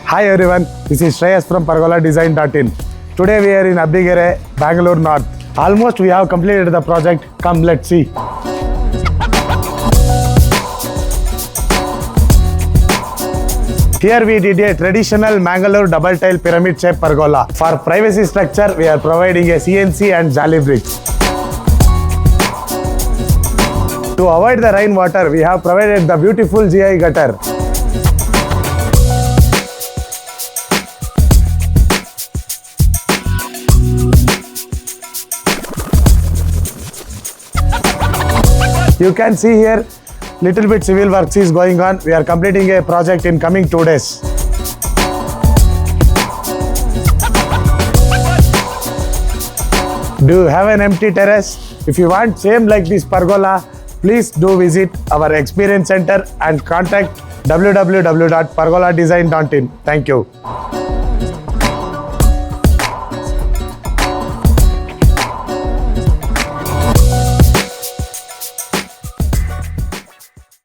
Hi everyone, this is Shreyas from pergoladesign.in. Today we are in 𝐵𝐸𝐴, Bangalore North. Almost we have completed the project. Come, let's see. Here we did a traditional Mangalore double tile pyramid shape pergola. For privacy structure, we are providing a CNC and Jali bricks. To avoid the rainwater, we have provided the beautiful GI gutter. You can see here, little bit civil works is going on. We are completing a project in coming 2 days. Do you have an empty terrace? If you want same like this pergola, please do visit our experience center and contact www.pergoladesign.in. Thank you.